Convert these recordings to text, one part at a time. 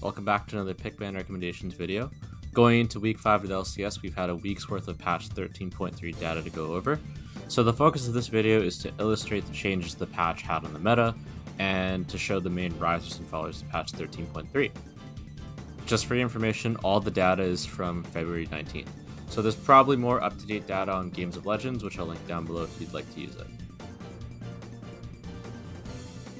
Welcome back to another pick ban recommendations video. Going into week 5 of the LCS, we've had a week's worth of patch 13.3 data to go over. So the focus of this video is to illustrate the changes the patch had on the meta, and to show the main risers and fallers of patch 13.3. Just for your information, all the data is from February 19th. So there's probably more up-to-date data on Games of Legends, which I'll link down below if you'd like to use it.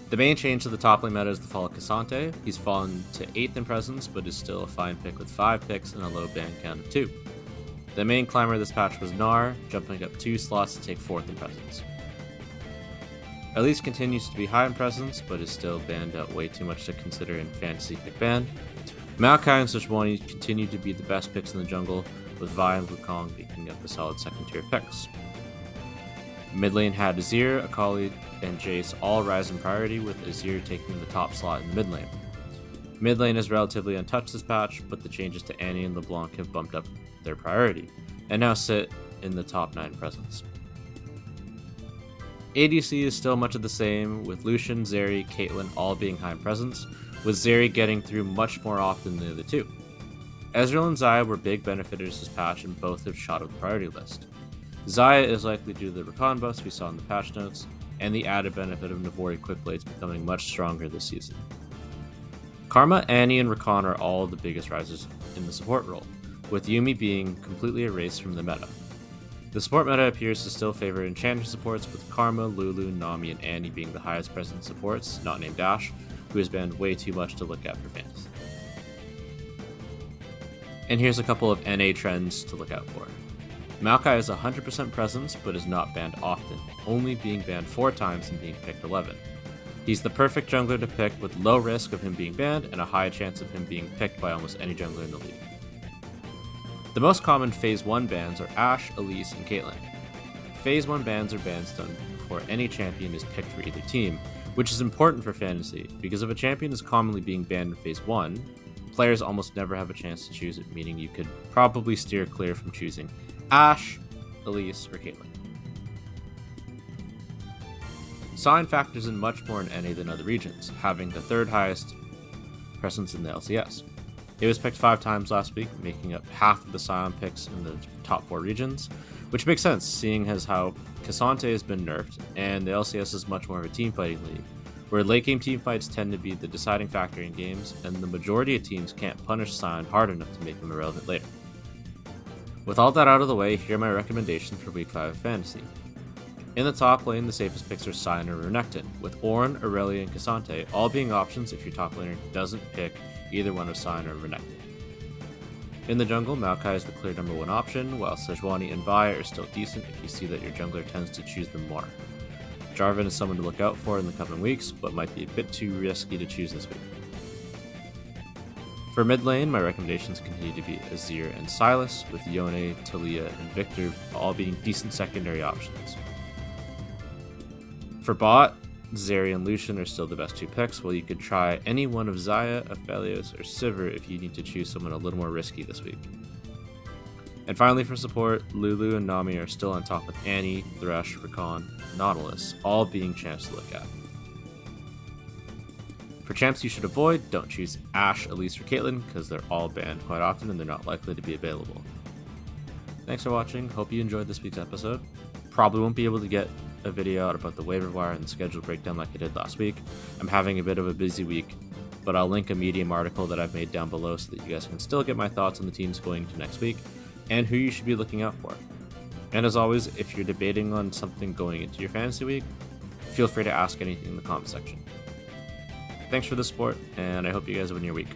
The main change to the top lane meta is the fall of Cassante. He's fallen to 8th in presence, but is still a fine pick with 5 picks and a low ban count of 2. The main climber this patch was Gnar, jumping up 2 slots to take 4th in presence. Elise continues to be high in presence, but is still banned out way too much to consider in fantasy pick ban. Maokai and Sejuani continue to be the best picks in the jungle, with Vi and Wukong making up the solid second tier picks. Mid lane had Azir, Akali, and Jace all rise in priority, with Azir taking the top slot in the mid lane. Mid lane is relatively untouched this patch, but the changes to Annie and LeBlanc have bumped up their priority, and now sit in the top 9 presence. ADC is still much of the same, with Lucian, Zeri, Caitlyn all being high in presence, with Zeri getting through much more often than the other two. Ezreal and Xayah were big benefiters this patch, and both have shot up the priority list. Xayah is likely due to the recon buffs we saw in the patch notes, and the added benefit of Navori Quickblades becoming much stronger this season. Karma, Annie, and Rakan are all the biggest risers in the support role, with Yuumi being completely erased from the meta. The support meta appears to still favor enchanter supports, with Karma, Lulu, Nami, and Annie being the highest present supports, not named Dash, who has banned way too much to look at for fantasy. And here's a couple of NA trends to look out for. Maokai is 100% presence, but is not banned often, only being banned 4 times and being picked 11. He's the perfect jungler to pick, with low risk of him being banned and a high chance of him being picked by almost any jungler in the league. The most common Phase 1 bans are Ashe, Elise, and Caitlyn. Phase 1 bans are bans done before any champion is picked for either team, which is important for fantasy, because if a champion is commonly being banned in Phase 1, players almost never have a chance to choose it, meaning you could probably steer clear from choosing Ashe, Elise, or Caitlyn. Sign factors in much more in NA than other regions, having the 3rd highest presence in the LCS. It was picked 5 times last week, making up half of the Sion picks in the top 4 regions, which makes sense, seeing as how Cassante has been nerfed, and the LCS is much more of a team-fighting league, where late-game teamfights tend to be the deciding factor in games, and the majority of teams can't punish Sion hard enough to make them irrelevant later. With all that out of the way, here are my recommendations for Week 5 of Fantasy. In the top lane, the safest picks are Sion or Renekton, with Ornn, Aurelia, and Cassante all being options if your top laner doesn't pick either one of Sion or Renekton. In the jungle, Maokai is the clear number 1 option, while Sejuani and Vi are still decent if you see that your jungler tends to choose them more. Jarvan is someone to look out for in the coming weeks, but might be a bit too risky to choose this week. For mid lane, my recommendations continue to be Azir and Sylas, with Yone, Talia, and Victor all being decent secondary options. For bot, Zeri and Lucian are still the best 2 picks, while you could try any one of Xayah, Aphelios, or Sivir if you need to choose someone a little more risky this week. And finally for support, Lulu and Nami are still on top with Annie, Thresh, Rakan, Nautilus, all being champs to look at. For champs you should avoid, don't choose Ashe, Elise, or Caitlyn, because they're all banned quite often and they're not likely to be available. Thanks for watching, hope you enjoyed this week's episode. Probably won't be able to get a video out about the waiver wire and the schedule breakdown like I did last week. I'm having a bit of a busy week, but I'll link a Medium article that I've made down below so that you guys can still get my thoughts on the teams going to next week, and who you should be looking out for. And as always, if you're debating on something going into your fantasy week, feel free to ask anything in the comment section. Thanks for the support, and I hope you guys win your week.